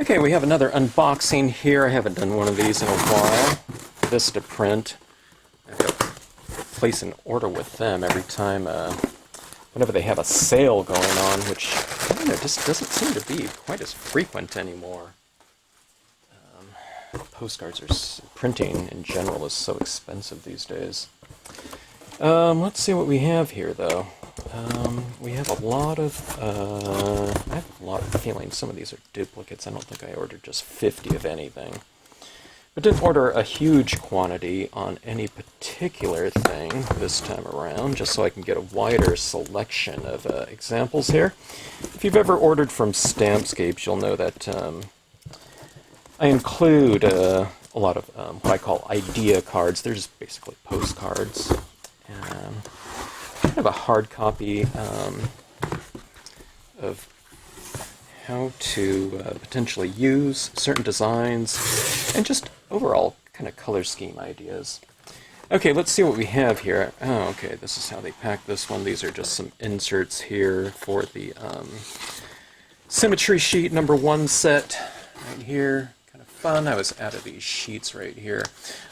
Okay, we have another unboxing here. I haven't done one of these in a while. Vistaprint. I've got to place an order with them every time, whenever they have a sale going on, which, I don't know, just doesn't seem to be quite as frequent anymore. Postcards are, printing in general is so expensive these days. Let's see what we have here, though. We have a lot of, I have a lot of feeling some of these are duplicates. I don't think I ordered just 50 of anything. But didn't order a huge quantity on any particular thing this time around, just so I can get a wider selection of examples here. If you've ever ordered from Stampscapes, you'll know that I include a lot of what I call idea cards. They're just basically postcards. Kind of a hard copy of how to potentially use certain designs and just overall kind of color scheme ideas. Okay, let's see what we have here. Oh, okay, this is how they pack this one. These are just some inserts here for the symmetry sheet number 1 set right here. Kind of fun. I was out of these sheets right here.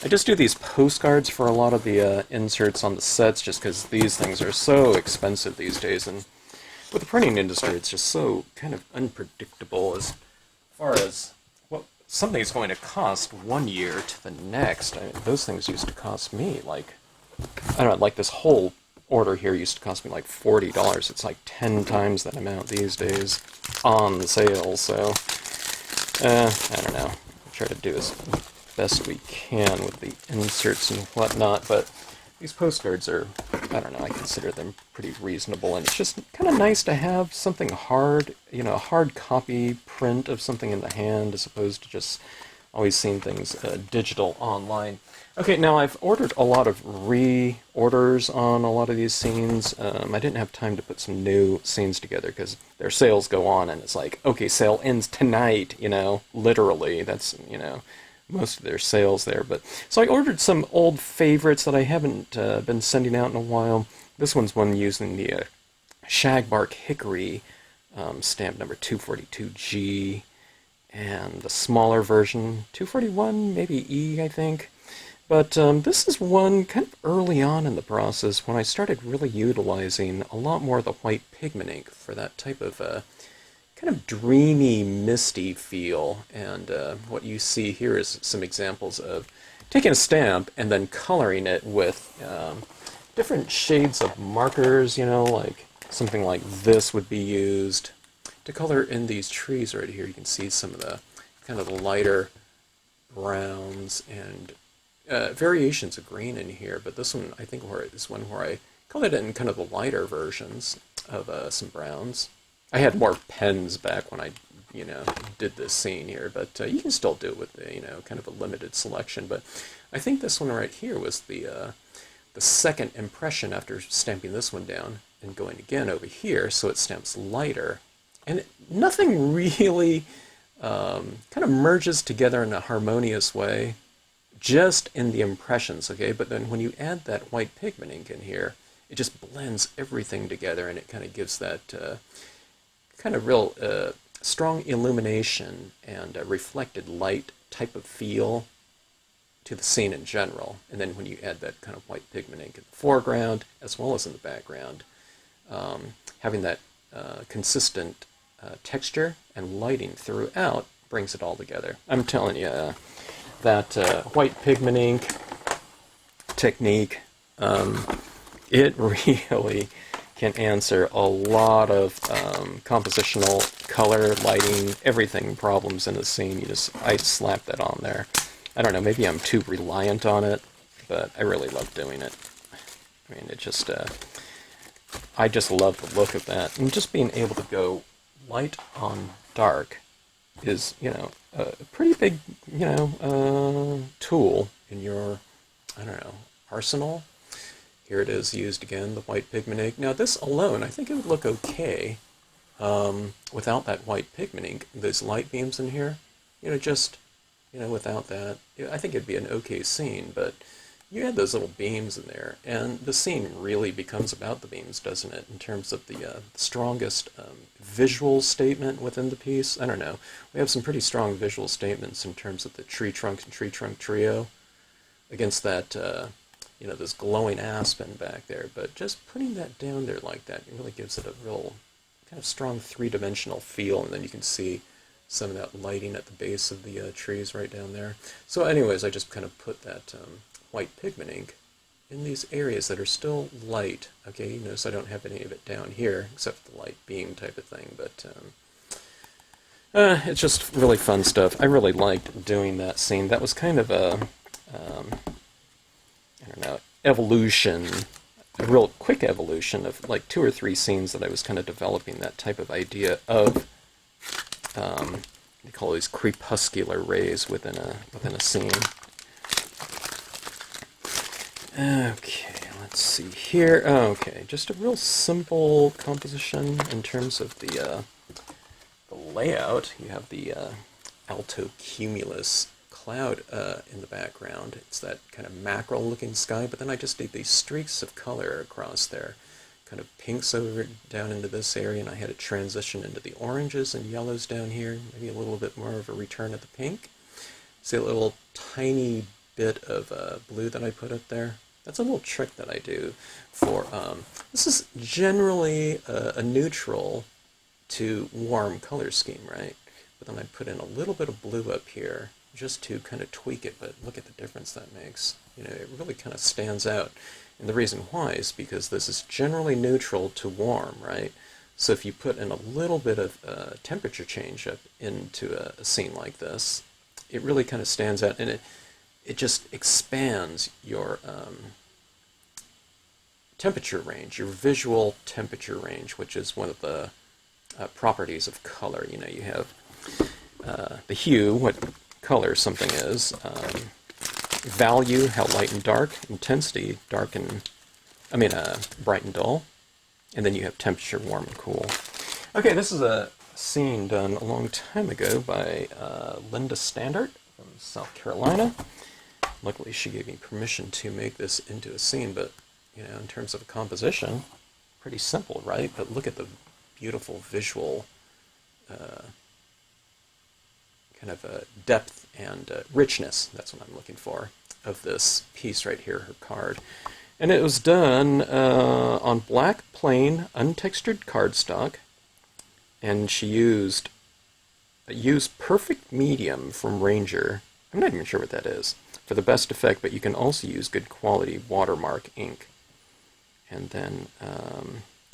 I just do these postcards for a lot of the inserts on the sets just because these things are so expensive these days, and with the printing industry it's just so kind of unpredictable as far as what something's going to cost one year to the next. I mean, those things used to cost me like, I don't know, like this whole order here used to cost me like $40. It's like 10 times that amount these days on sale, so I don't know. Try to do as best we can with the inserts and whatnot, but these postcards are, I don't know, I consider them pretty reasonable, and it's just kind of nice to have something hard, you know, a hard copy print of something in the hand as opposed to just always seeing things digital online. Okay, now I've ordered a lot of reorders on a lot of these scenes. I didn't have time to put some new scenes together because their sales go on and it's like, okay, sale ends tonight, you know, literally. That's, you know, most of their sales there. But so I ordered some old favorites that I haven't been sending out in a while. This one's one using the Shagbark Hickory stamp number 242G, and the smaller version, 241, maybe E, I think. But this is one kind of early on in the process when I started really utilizing a lot more of the white pigment ink for that type of kind of dreamy, misty feel. And what you see here is some examples of taking a stamp and then coloring it with different shades of markers, you know, like something like this would be used to color in these trees right here. You can see some of the kind of the lighter browns and variations of green in here, but this one, I think, is one where I colored it in kind of the lighter versions of some browns. I had more pens back when I, you know, did this scene here, but you can still do it with, you know, kind of a limited selection. But I think this one right here was the second impression after stamping this one down and going again over here, so it stamps lighter. And nothing really kind of merges together in a harmonious way, just in the impressions, okay? But then when you add that white pigment ink in here, it just blends everything together, and it kind of gives that kind of real strong illumination and reflected light type of feel to the scene in general. And then when you add that kind of white pigment ink in the foreground as well as in the background, having that consistent texture and lighting throughout brings it all together. I'm telling you, that white pigment ink technique, it really can answer a lot of compositional, color, lighting, everything problems in the scene. I slap that on there. I don't know, maybe I'm too reliant on it, but I really love doing it. I mean, it just, I just love the look of that. And just being able to go light on dark is, you know, a pretty big, you know, tool in your, I don't know, arsenal. Here it is used again, the white pigment ink. Now this alone, I think it would look okay without that white pigment ink. Those light beams in here, you know, just, you know, without that, I think it'd be an okay scene. But you add those little beams in there, and the scene really becomes about the beams, doesn't it, in terms of the strongest visual statement within the piece? I don't know. We have some pretty strong visual statements in terms of the tree trunk and tree trunk trio against that, you know, this glowing aspen back there, but just putting that down there like that, it really gives it a real kind of strong three-dimensional feel, and then you can see some of that lighting at the base of the trees right down there. So anyways, I just kind of put that white pigment ink in these areas that are still light. Okay, you notice I don't have any of it down here, except for the light beam type of thing, but it's just really fun stuff. I really liked doing that scene. That was kind of a, I don't know, evolution, a real quick evolution of like 2 or 3 scenes that I was kind of developing that type of idea of, they call these crepuscular rays within a scene. Okay, let's see here. Okay, just a real simple composition in terms of the layout. You have the alto cumulus cloud in the background. It's that kind of mackerel-looking sky, but then I just did these streaks of color across there. Kind of pinks over down into this area, and I had it transition into the oranges and yellows down here, maybe a little bit more of a return of the pink. See a little tiny bit of blue that I put up there? That's a little trick that I do for, this is generally a neutral to warm color scheme, right? But then I put in a little bit of blue up here just to kind of tweak it, but look at the difference that makes. You know, it really kind of stands out. And the reason why is because this is generally neutral to warm, right? So if you put in a little bit of temperature change up into a scene like this, it really kind of stands out, and it just expands your temperature range, your visual temperature range, which is one of the properties of color. You know, you have the hue, what color something is, value, how light and dark, intensity, dark and, bright and dull, and then you have temperature, warm and cool. Okay, this is a scene done a long time ago by Linda Standard from South Carolina. Luckily, she gave me permission to make this into a scene, but, you know, in terms of a composition, pretty simple, right? But look at the beautiful visual kind of depth and richness, that's what I'm looking for, of this piece right here, her card. And it was done on black, plain, untextured cardstock, and she used perfect medium from Ranger. I'm not even sure what that is, for the best effect, but you can also use good quality watermark ink. And then,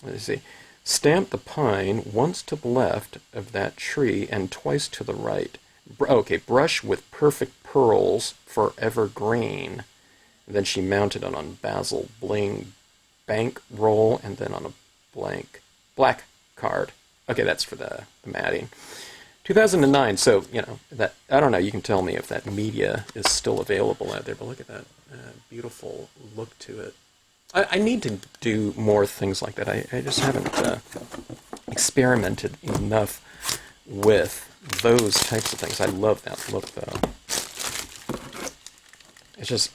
let's see, stamp the pine once to the left of that tree and twice to the right. Okay, brush with perfect pearls forever green. And then she mounted it on basil bling bank roll, and then on a black card. Okay, that's for the matting. 2009, so, you know, that, I don't know, you can tell me if that media is still available out there, but look at that beautiful look to it. I need to do more things like that. I just haven't experimented enough with those types of things. I love that look, though. It's just,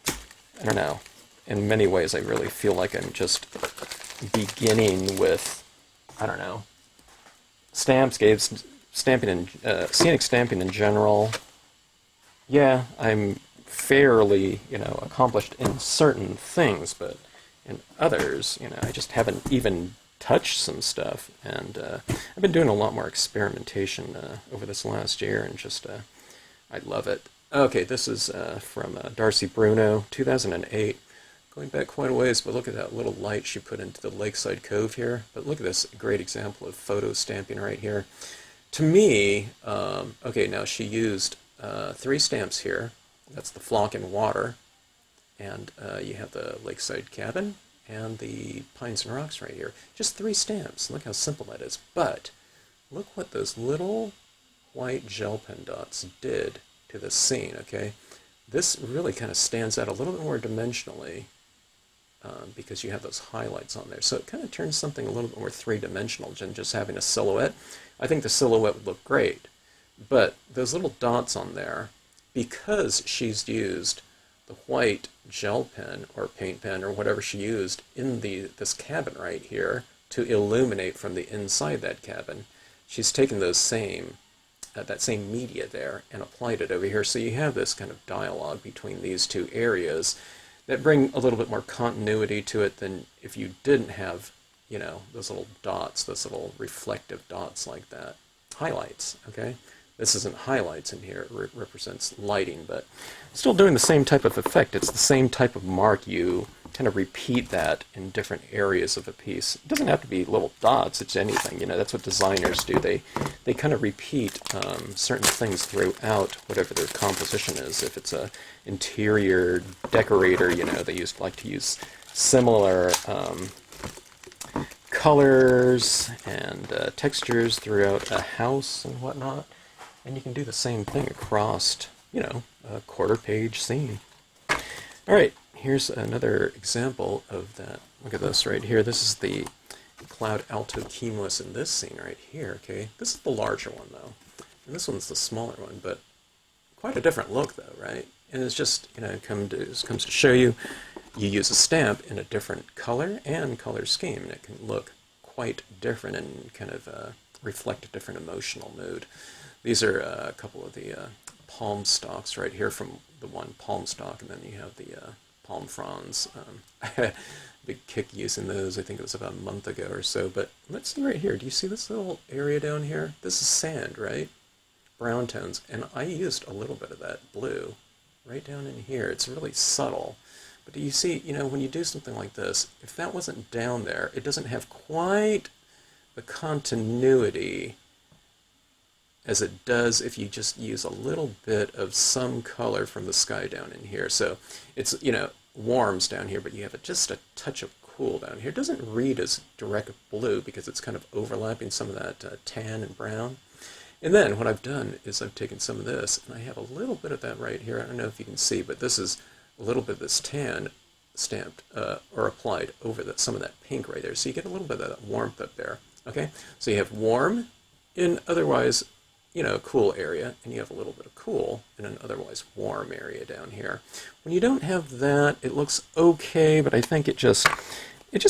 I don't know. In many ways, I really feel like I'm just beginning with, I don't know, Stampscapes, stamping and scenic stamping in general. Yeah, I'm fairly, you know, accomplished in certain things, but in others, you know, I just haven't even touched some stuff, and I've been doing a lot more experimentation over this last year, and just, I love it. Okay, this is from Darcy Bruno, 2008. Going back quite a ways, but look at that little light she put into the Lakeside Cove here. But look at this great example of photo stamping right here. To me, okay, now she used 3 stamps here. That's the flock in water, and you have the Lakeside Cabin, and the Pines and Rocks right here. Just 3 stamps. Look how simple that is. But look what those little white gel pen dots did to this scene, okay? This really kind of stands out a little bit more dimensionally because you have those highlights on there. So it kind of turns something a little bit more three-dimensional than just having a silhouette. I think the silhouette would look great, but those little dots on there, because she's used the white gel pen or paint pen or whatever she used in this cabin right here to illuminate from the inside that cabin. She's taken those that same media there and applied it over here. So you have this kind of dialogue between these two areas that bring a little bit more continuity to it than if you didn't have, you know, those little dots, those little reflective dots like that. Highlights, okay? This isn't highlights in here, it represents lighting, but still doing the same type of effect. It's the same type of mark. You kind of repeat that in different areas of a piece. It doesn't have to be little dots, it's anything, you know, that's what designers do. They kind of repeat certain things throughout whatever their composition is. If it's a interior decorator, you know, they like to use similar colors and textures throughout a house and whatnot. And you can do the same thing across, you know, a quarter-page scene. All right, here's another example of that. Look at this right here. This is the cloud alto cumulus in this scene right here, okay? This is the larger one, though. And this one's the smaller one, but quite a different look, though, right? And it's just, you know, it comes to show you, you use a stamp in a different color and color scheme, and it can look quite different and kind of reflect a different emotional mood. These are a couple of the palm stalks right here from the one palm stalk, and then you have the palm fronds. I had a big kick using those, I think it was about a month ago or so, but let's see right here. Do you see this little area down here? This is sand, right? Brown tones, and I used a little bit of that blue right down in here. It's really subtle. But do you see, you know, when you do something like this, if that wasn't down there, it doesn't have quite the continuity as it does if you just use a little bit of some color from the sky down in here. So it's, you know, warms down here, but you have just a touch of cool down here. It doesn't read as direct blue because it's kind of overlapping some of that tan and brown. And then what I've done is I've taken some of this, and I have a little bit of that right here. I don't know if you can see, but this is a little bit of this tan stamped or applied over some of that pink right there. So you get a little bit of that warmth up there. Okay, so you have warm in otherwise, you know, cool area, and you have a little bit of cool in an otherwise warm area down here. When you don't have that, it looks okay, but I think it just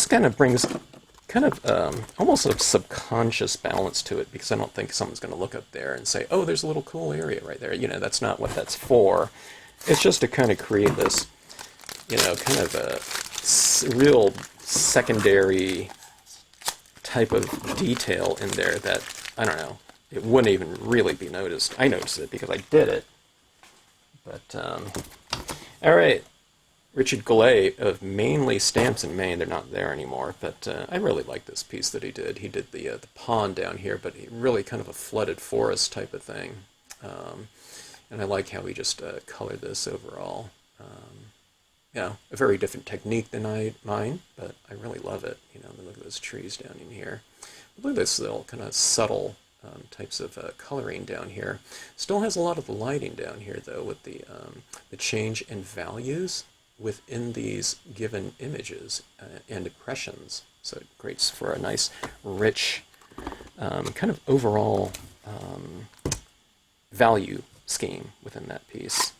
kind of brings kind of almost a subconscious balance to it, because I don't think someone's going to look up there and say, oh, there's a little cool area right there. You know, that's not what that's for. It's just to kind of create this, you know, kind of a real secondary type of detail in there that, I don't know, it wouldn't even really be noticed. I noticed it because I did it. But, all right. Richard Goulet of Mainly Stamps in Maine. They're not there anymore, but I really like this piece that he did. He did the pond down here, but he really kind of a flooded forest type of thing. And I like how he just colored this overall. Yeah, a very different technique than mine, but I really love it. You know, look at those trees down in here. Look at this little kind of subtle types of coloring down here. Still has a lot of the lighting down here, though, with the change in values within these given images and impressions. So it creates for a nice, rich, kind of overall value scheme within that piece.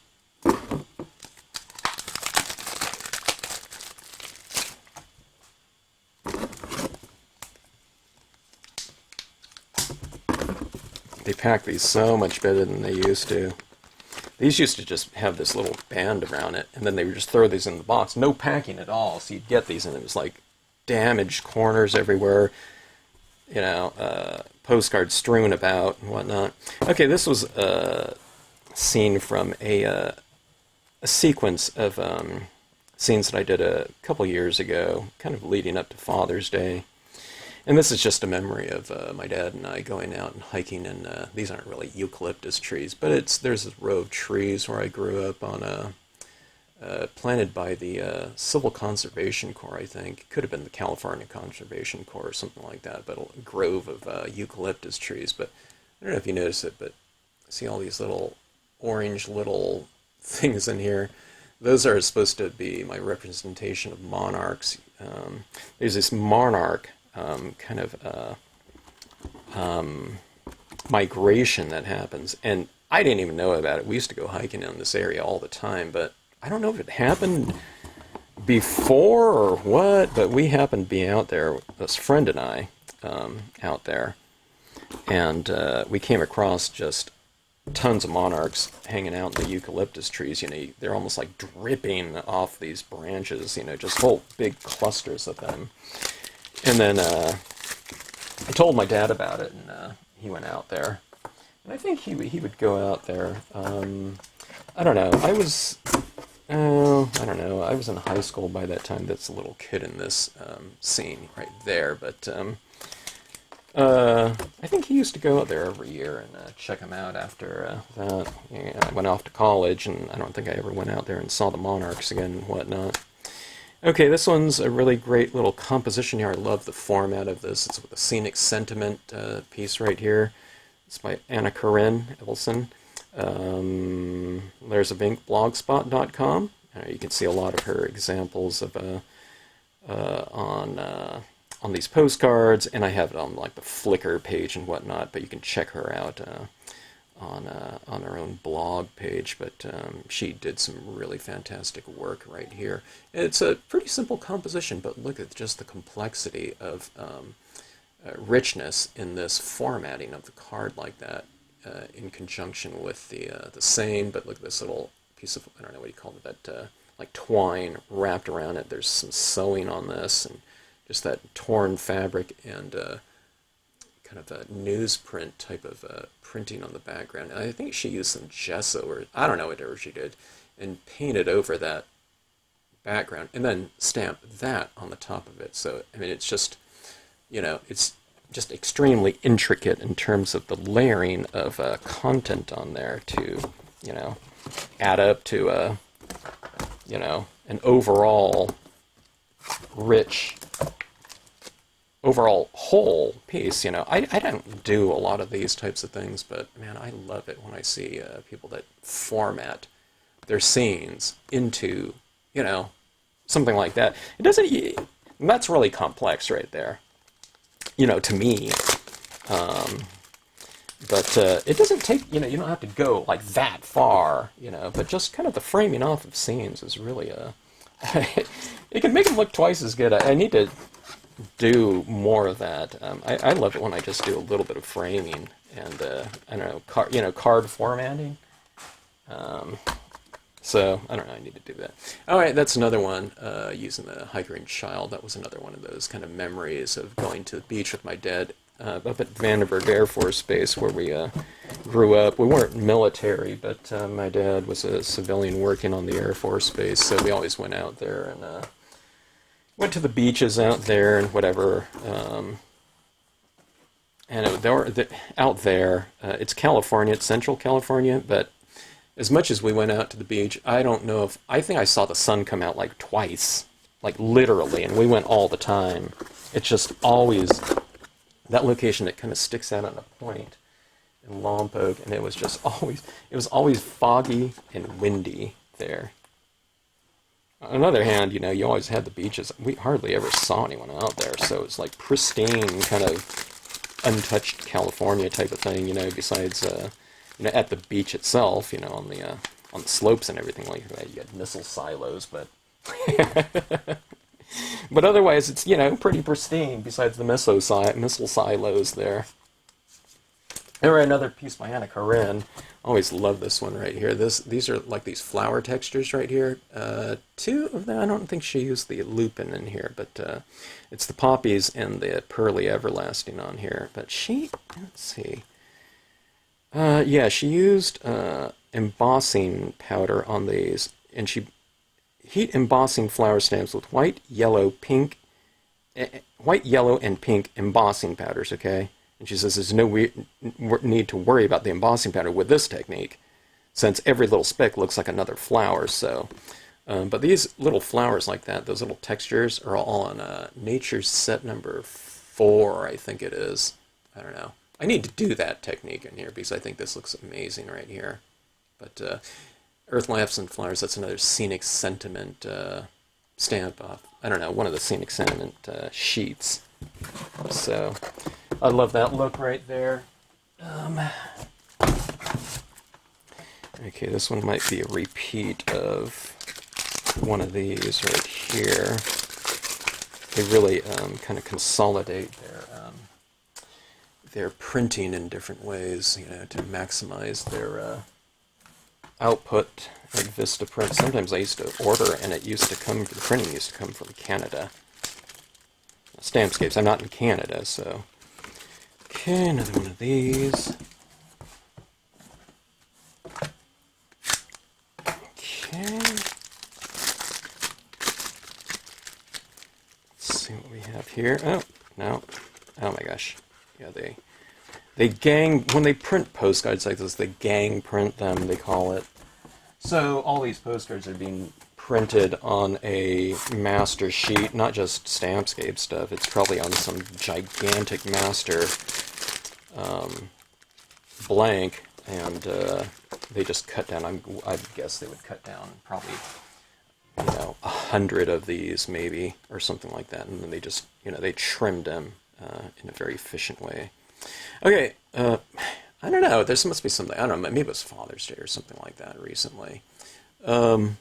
They pack these so much better than they used to. These used to just have this little band around it, and then they would just throw these in the box. No packing at all. So you'd get these, and it was like damaged corners everywhere, you know, postcards strewn about and whatnot. Okay, this was a scene from a sequence of scenes that I did a couple years ago, kind of leading up to Father's Day. And this is just a memory of my dad and I going out and hiking, and these aren't really eucalyptus trees, but there's this row of trees where I grew up on planted by the Civil Conservation Corps, I think. Could have been the California Conservation Corps or something like that, but a grove of eucalyptus trees. But I don't know if you notice it, but see all these little orange little things in here? Those are supposed to be my representation of monarchs. There's this monarch kind of migration that happens, and I didn't even know about it. We used to go hiking in this area all the time, but I don't know if it happened before or what, but we happened to be out there, this friend and I, out there, and we came across just tons of monarchs hanging out in the eucalyptus trees. You know, they're almost like dripping off these branches, you know, just whole big clusters of them. And then I told my dad about it, and he went out there. And I think he would go out there. I don't know. I don't know. I was in high school by that time. That's a little kid in this scene right there. But I think he used to go out there every year and check them out after that. Yeah, I went off to college, and I don't think I ever went out there and saw the monarchs again and whatnot. Okay, this one's a really great little composition here. I love the format of this. It's with a scenic sentiment piece right here. It's by Anna Karin Evelson. There's a Vink blogspot.com. You can see a lot of her examples of on these postcards, and I have it on like the Flickr page and whatnot. But you can check her out on her own blog page. But she did some really fantastic work right here. It's a pretty simple composition, but look at just the complexity of richness in this formatting of the card like that, in conjunction with the same. But look at this little piece of, I don't know what you call it, that like twine wrapped around it. There's some sewing on this, and just that torn fabric, and kind of a newsprint type of printing on the background. And I think she used some gesso, or I don't know whatever she did, and painted over that background, and then stamped that on the top of it. So I mean, it's just, you know, it's just extremely intricate in terms of the layering of content on there to, you know, add up to you know, an overall rich, overall whole piece. You know, I don't do a lot of these types of things, but man, I love it when I see people that format their scenes into, you know, something like that. It doesn't. That's really complex right there, you know, to me. But it doesn't take, you know, you don't have to go like that far, you know, but just kind of the framing off of scenes is really it can make them look twice as good. I need to do more of that. I love it when I just do a little bit of framing and, I don't know, card formatting. So, I don't know, I need to do that. All right, that's another one, using the Hiker and Child. That was another one of those kind of memories of going to the beach with my dad up at Vandenberg Air Force Base, where we grew up. We weren't military, but my dad was a civilian working on the Air Force Base, so we always went out there and went to the beaches out there and whatever. And out there, it's California, it's Central California, but as much as we went out to the beach, I don't know if, I think I saw the sun come out like twice, like literally, and we went all the time. It's just always that location that kind of sticks out on a point in Lompoc, and it was always foggy and windy there. On the other hand, you know, you always had the beaches. We hardly ever saw anyone out there, so it's like pristine, kind of untouched California type of thing, you know, besides, you know, at the beach itself, you know, on the slopes and everything like that. You had missile silos, but but otherwise it's, you know, pretty pristine besides the missile silos there. All right, another piece by Anna Karin. Always love this one right here. These are like these flower textures right here. Two of them, I don't think she used the lupin in here, but it's the poppies and the pearly everlasting on here. But let's see. Yeah, she used embossing powder on these, and she heat embossing flower stamps with white, yellow, and pink embossing powders, okay? And she says there's no need to worry about the embossing powder with this technique, since every little speck looks like another flower, so... but these little flowers like that, those little textures, are all on Nature's Set number 4, I think it is. I don't know. I need to do that technique in here, because I think this looks amazing right here. But Earth Lamps and Flowers, that's another Scenic Sentiment stamp off. I don't know, one of the Scenic Sentiment sheets. So, I love that look right there. Okay, this one might be a repeat of one of these right here, they really kind of consolidate their printing in different ways, you know, to maximize their output at Vistaprint. Sometimes I used to order, and the printing used to come from Canada. Stampscapes, I'm not in Canada, so. Okay, another one of these. Okay. Let's see what we have here. Oh, no. Oh my gosh. Yeah, they gang, when they print postcards like this, they gang print them, they call it. So all these postcards are being printed on a master sheet, not just Stampscape stuff. It's probably on some gigantic master blank, and they just cut down. I guess they would cut down probably 100 of these maybe, or something like that, and then they just they trimmed them in a very efficient way. Okay, I don't know. There must be something. I don't know. Maybe it was Father's Day or something like that recently. Have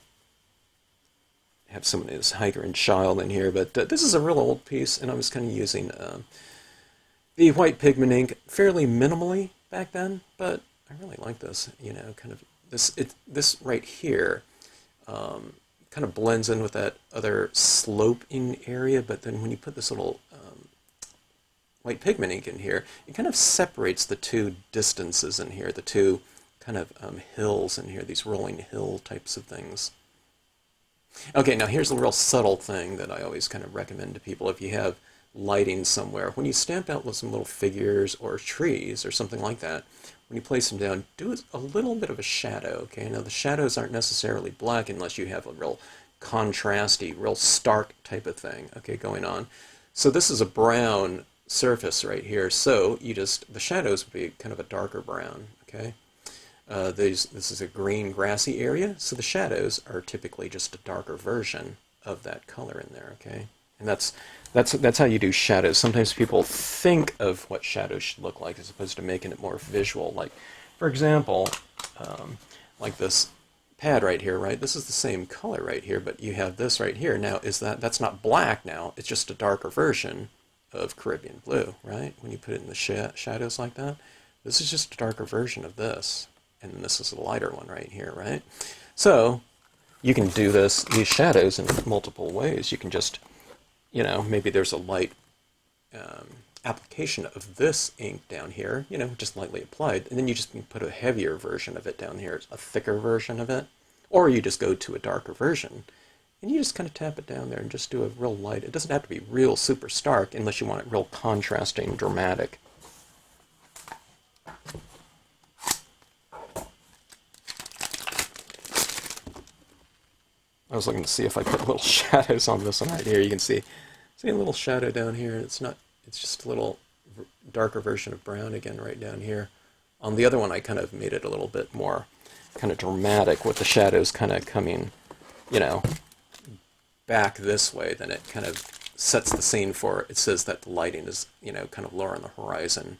someone who's hiker and child in here, but this is a real old piece, and I was kind of using the white pigment ink fairly minimally back then, but I really like this. Kind of this right here kind of blends in with that other sloping area, but then when you put this little white pigment ink in here, it kind of separates the two distances in here, the two kind of hills in here, these rolling hill types of things. Okay, now here's a real subtle thing that I always kind of recommend to people if you have lighting somewhere. When you stamp out with some little figures or trees or something like that, when you place them down, do a little bit of a shadow, okay? Now the shadows aren't necessarily black unless you have a real contrasty, real stark type of thing, okay, going on. So this is a brown surface right here, so the shadows would be kind of a darker brown, okay? This is a green grassy area, so the shadows are typically just a darker version of that color in there, okay? And that's how you do shadows. Sometimes people think of what shadows should look like as opposed to making it more visual. Like, for example, like this pad right here, right? This is the same color right here, but you have this right here. Now, that's not black now, it's just a darker version of Caribbean blue, right? When you put it in the shadows like that, this is just a darker version of this, and then this is a lighter one right here, right? So you can do these shadows in multiple ways. You can just, maybe there's a light application of this ink down here, just lightly applied, and then you just put a heavier version of it down here, a thicker version of it, or you just go to a darker version. And you just kind of tap it down there and just do a real light. It doesn't have to be real super stark unless you want it real contrasting, dramatic. I was looking to see if I put little shadows on this one right here. You can see a little shadow down here. It's just a little darker version of brown again right down here. On the other one, I kind of made it a little bit more kind of dramatic with the shadows kind of coming, back this way. Then it kind of sets the scene for, it says that the lighting is, kind of lower on the horizon,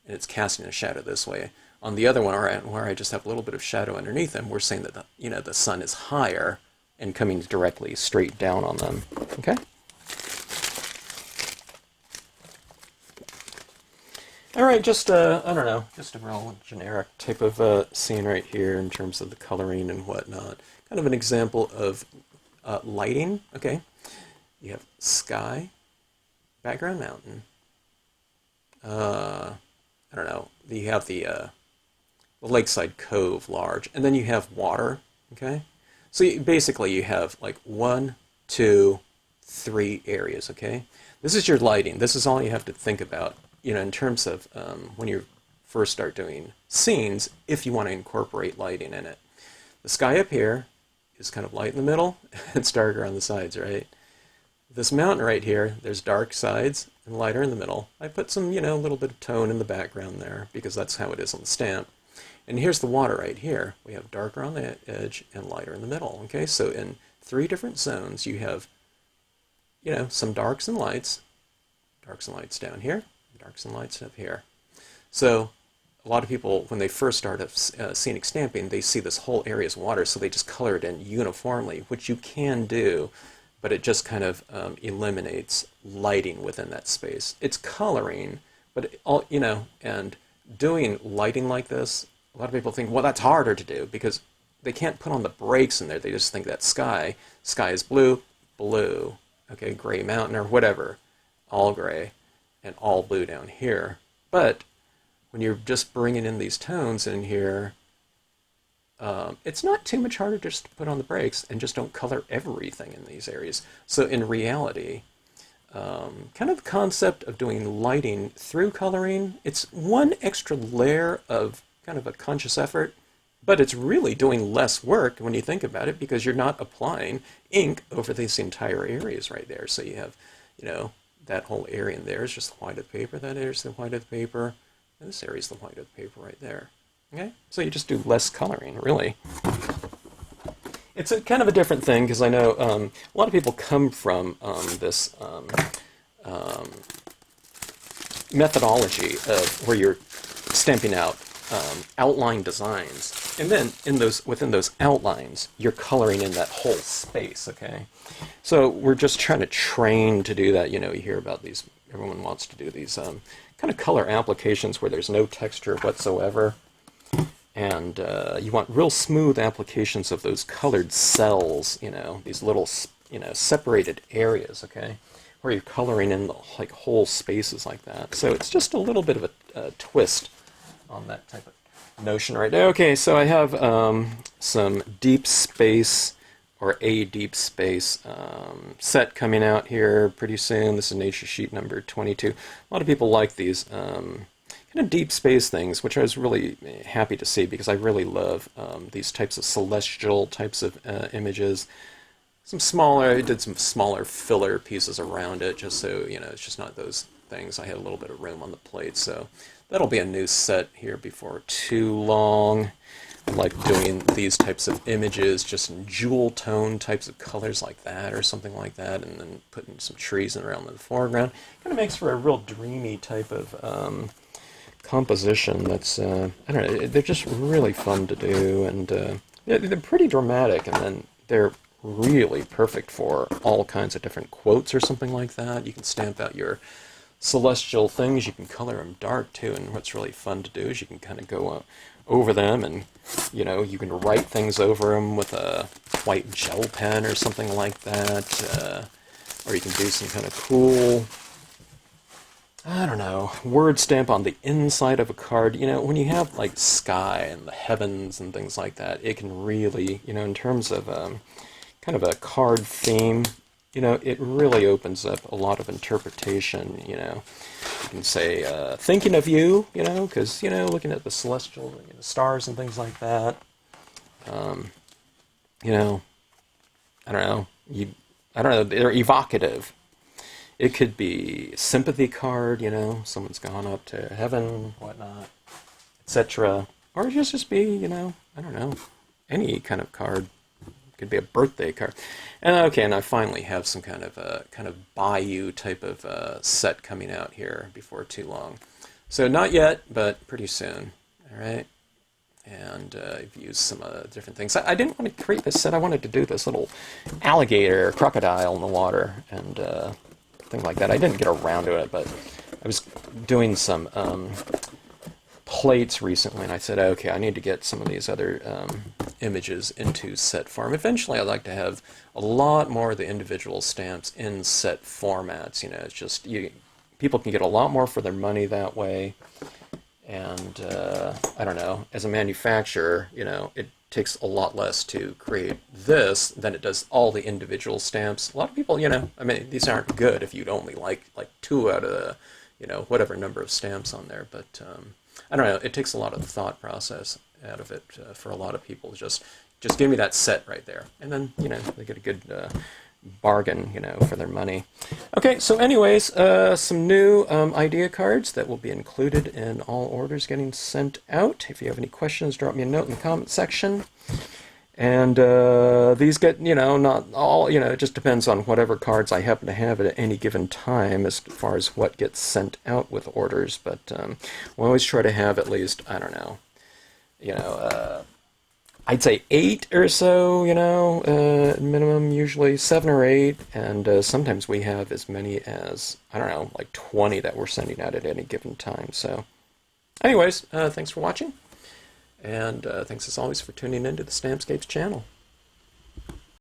and it's casting a shadow this way. On the other one, where I just have a little bit of shadow underneath them, we're saying that the sun is higher and coming directly straight down on them. Okay? All right, just I don't know, just a real generic type of scene right here in terms of the coloring and whatnot. Kind of an example of lighting. Okay, you have sky, background mountain. I don't know. You have the lakeside cove large, and then you have water. Okay, so basically you have like 1, 2, 3 areas. Okay, this is your lighting. This is all you have to think about. In terms of when you first start doing scenes, if you want to incorporate lighting in it. The sky up here is kind of light in the middle, it's darker on the sides, right? This mountain right here, there's dark sides and lighter in the middle. I put some, a little bit of tone in the background there, because that's how it is on the stamp. And here's the water right here. We have darker on the edge and lighter in the middle, okay? So in 3 different zones, you have, some darks and lights down here, darks and lights up here. So a lot of people, when they first start scenic stamping, they see this whole area as water, so they just color it in uniformly, which you can do, but it just kind of eliminates lighting within that space. It's coloring, but and doing lighting like this, a lot of people think, well, that's harder to do because they can't put on the brakes in there. They just think that sky is blue, blue, okay, gray mountain or whatever, all gray, and all blue down here. But when you're just bringing in these tones in here, it's not too much harder just to put on the brakes and just don't color everything in these areas. So in reality, kind of the concept of doing lighting through coloring, it's one extra layer of kind of a conscious effort, but it's really doing less work when you think about it because you're not applying ink over these entire areas right there. So you have, that whole area in there is just the white of the paper, that area is the white of the paper, and this area is the white of the paper right there. Okay? So you just do less coloring, really. It's a kind of a different thing because I know a lot of people come from this methodology of where you're stamping out outline designs, and then within those outlines, you're coloring in that whole space. Okay, so we're just trying to train to do that. You hear about these. Everyone wants to do these kind of color applications where there's no texture whatsoever, and you want real smooth applications of those colored cells. These little separated areas. Okay, where you're coloring in the whole spaces like that. So it's just a little bit of a twist on that type of notion right there. Okay, so I have some deep space or a deep space set coming out here pretty soon. This is Nature Sheet number 22. A lot of people like these kind of deep space things, which I was really happy to see because I really love these types of celestial types of images. I did some smaller filler pieces around it just so, it's just not those things. I had a little bit of room on the plate, so that'll be a new set here before too long. I like doing these types of images just in jewel tone types of colors like that or something like that, and then putting some trees around in the foreground. Kind of makes for a real dreamy type of composition that's, I don't know, they're just really fun to do, and they're pretty dramatic, and then they're really perfect for all kinds of different quotes or something like that. You can stamp out your celestial things. You can color them dark too, and what's really fun to do is you can kind of go over them and you can write things over them with a white gel pen or something like that, or you can do some kind of cool, I don't know, word stamp on the inside of a card. When you have like sky and the heavens and things like that, it can really, in terms of kind of a card theme, it really opens up a lot of interpretation. You can say, thinking of you, because, looking at the celestial, stars and things like that, I don't know, they're evocative. It could be a sympathy card, someone's gone up to heaven, whatnot, etc. Or just be, I don't know, any kind of card. Could be a birthday card. Okay, and I finally have some kind of bayou type of set coming out here before too long. So not yet, but pretty soon. All right. And I've used some different things. I didn't want to create this set. I wanted to do this little alligator, crocodile in the water, and thing like that. I didn't get around to it, but I was doing some plates recently, and I said, okay, I need to get some of these other images into set form. Eventually, I'd like to have a lot more of the individual stamps in set formats. It's just people can get a lot more for their money that way. And I don't know, as a manufacturer, it takes a lot less to create this than it does all the individual stamps. A lot of people, these aren't good if you'd only like 2 out of the, whatever number of stamps on there. But I don't know, it takes a lot of the thought process out of it for a lot of people. Just give me that set right there, and then they get a good bargain, for their money. Okay, so anyways, some new idea cards that will be included in all orders getting sent out. If you have any questions, drop me a note in the comment section. And these get, not all, it just depends on whatever cards I happen to have at any given time as far as what gets sent out with orders. But we always try to have at least, I don't know, I'd say 8 or so, minimum, usually 7 or 8. And sometimes we have as many as, I don't know, like 20 that we're sending out at any given time. So anyways, thanks for watching. And thanks as always for tuning into the Stampscapes channel.